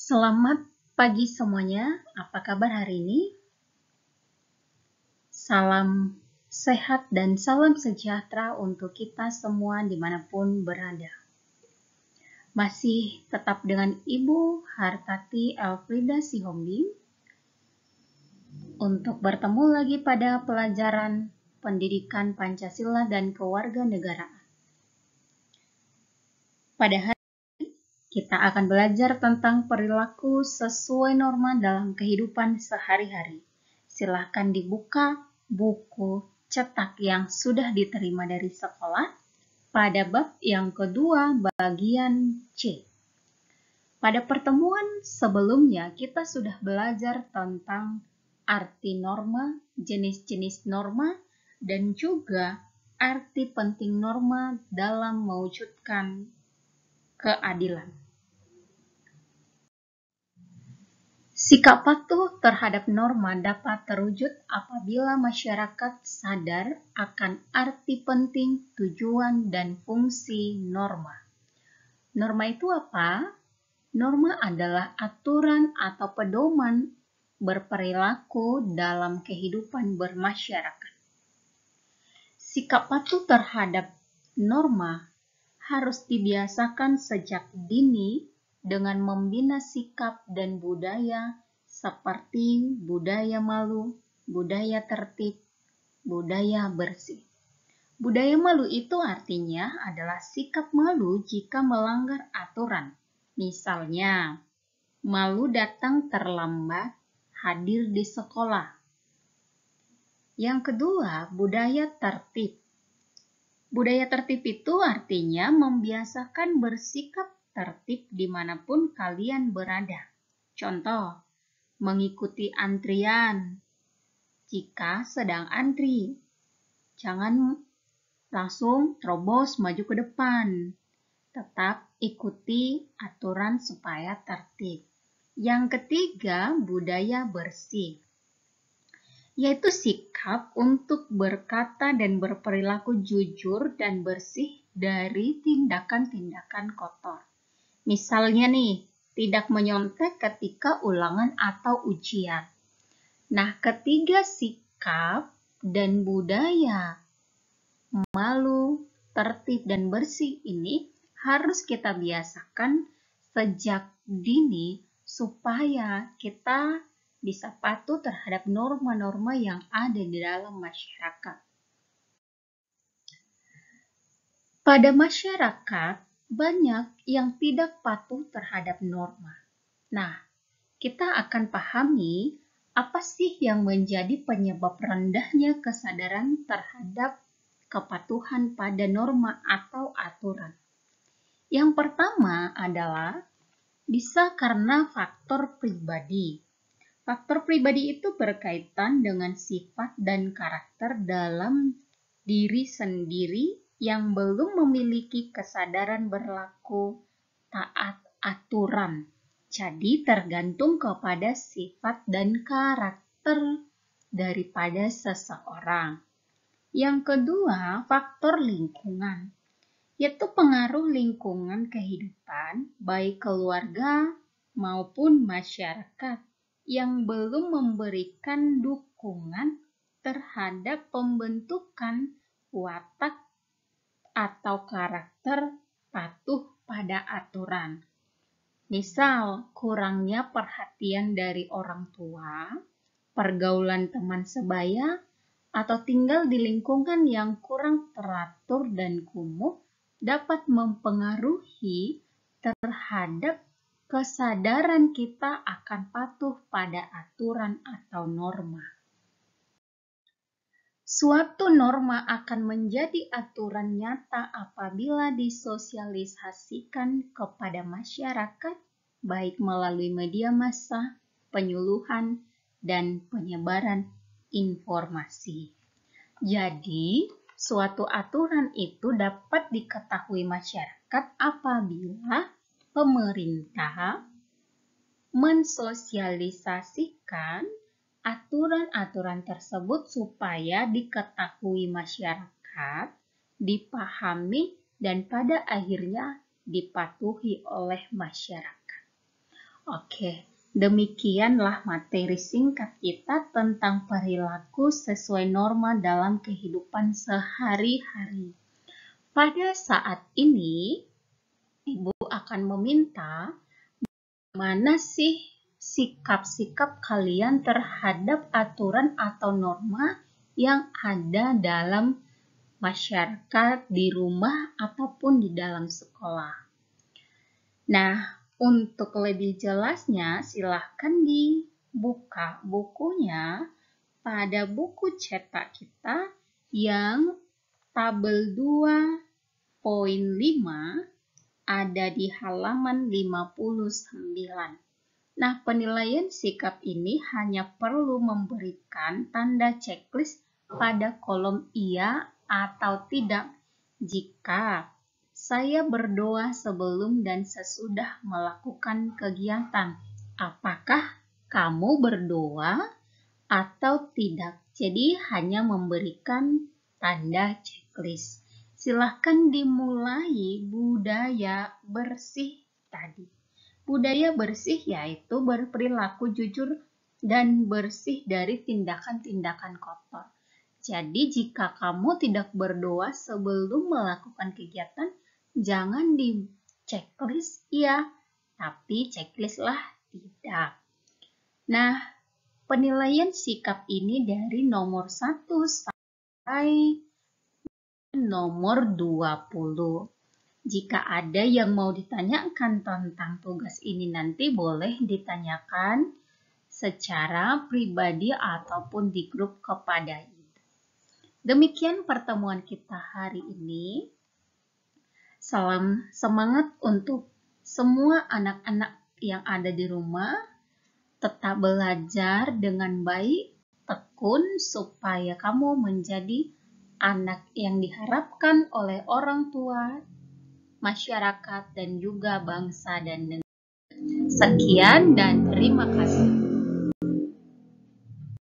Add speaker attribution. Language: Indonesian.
Speaker 1: Selamat pagi semuanya, apa kabar hari ini? Salam sehat dan salam sejahtera untuk kita semua dimanapun berada. Masih tetap dengan Ibu Hartati Elfrida Sihombing untuk bertemu lagi pada pelajaran Pendidikan Pancasila dan Kewarganegaraan. Pada hari ini kita akan belajar tentang perilaku sesuai norma dalam kehidupan sehari-hari. Silahkan dibuka buku cetak yang sudah diterima dari sekolah pada bab yang kedua bagian C. Pada pertemuan sebelumnya kita sudah belajar tentang arti norma, jenis-jenis norma, dan juga arti penting norma dalam mewujudkan keadilan. Sikap patuh terhadap norma dapat terwujud apabila masyarakat sadar akan arti penting, tujuan, dan fungsi norma. Norma itu apa? Norma adalah aturan atau pedoman berperilaku dalam kehidupan bermasyarakat. Sikap patuh terhadap norma harus dibiasakan sejak dini dengan membina sikap dan budaya seperti budaya malu, budaya tertib, budaya bersih. Budaya malu itu artinya adalah sikap malu jika melanggar aturan. Misalnya, malu datang terlambat hadir di sekolah. Yang kedua, budaya tertib. Budaya tertib itu artinya membiasakan bersikap tertib dimanapun kalian berada. Contoh, mengikuti antrian jika sedang antri. Jangan langsung terobos maju ke depan. Tetap ikuti aturan supaya tertib. Yang ketiga, budaya bersih, yaitu sikap untuk berkata dan berperilaku jujur dan bersih dari tindakan-tindakan kotor. Misalnya nih, tidak menyontek ketika ulangan atau ujian. Nah, ketiga sikap dan budaya malu, tertib, dan bersih ini harus kita biasakan sejak dini supaya kita bisa patuh terhadap norma-norma yang ada di dalam masyarakat. Pada masyarakat, banyak yang tidak patuh terhadap norma. Nah, kita akan pahami apa sih yang menjadi penyebab rendahnya kesadaran terhadap kepatuhan pada norma atau aturan. Yang pertama adalah bisa karena faktor pribadi. Faktor pribadi itu berkaitan dengan sifat dan karakter dalam diri sendiri yang belum memiliki kesadaran berlaku taat aturan. Jadi tergantung kepada sifat dan karakter daripada seseorang. Yang kedua, faktor lingkungan, yaitu pengaruh lingkungan kehidupan baik keluarga maupun masyarakat yang belum memberikan dukungan terhadap pembentukan watak atau karakter patuh pada aturan. Misal, kurangnya perhatian dari orang tua, pergaulan teman sebaya, atau tinggal di lingkungan yang kurang teratur dan kumuh dapat mempengaruhi terhadap kesadaran kita akan patuh pada aturan atau norma. Suatu norma akan menjadi aturan nyata apabila disosialisasikan kepada masyarakat, baik melalui media massa, penyuluhan, dan penyebaran informasi. Jadi, suatu aturan itu dapat diketahui masyarakat apabila pemerintah mensosialisasikan aturan-aturan tersebut supaya diketahui masyarakat, dipahami, dan pada akhirnya dipatuhi oleh masyarakat. Oke, demikianlah materi singkat kita tentang perilaku sesuai norma dalam kehidupan sehari-hari. Pada saat ini, Ibu akan meminta mana sih sikap-sikap kalian terhadap aturan atau norma yang ada dalam masyarakat, di rumah, ataupun di dalam sekolah. Nah, untuk lebih jelasnya, silahkan dibuka bukunya pada buku cetak kita yang tabel 2.5 ada di halaman 59. Nah, penilaian sikap ini hanya perlu memberikan tanda checklist pada kolom iya atau tidak jika saya berdoa sebelum dan sesudah melakukan kegiatan. Apakah kamu berdoa atau tidak? Jadi hanya memberikan tanda checklist. Silahkan dimulai budaya bersih tadi. Budaya bersih yaitu berperilaku jujur dan bersih dari tindakan-tindakan kotor. Jadi jika kamu tidak berdoa sebelum melakukan kegiatan, jangan di checklist ya, tapi checklistlah tidak. Nah, penilaian sikap ini dari nomor 1 sampai nomor 20. Jika ada yang mau ditanyakan tentang tugas ini nanti boleh ditanyakan secara pribadi ataupun di grup kepada Ibu. Demikian pertemuan kita hari ini. Salam semangat untuk semua anak-anak yang ada di rumah. Tetap belajar dengan baik, tekun supaya kamu menjadi anak yang diharapkan oleh orang tua, masyarakat, dan juga bangsa dan negara. Sekian dan terima kasih.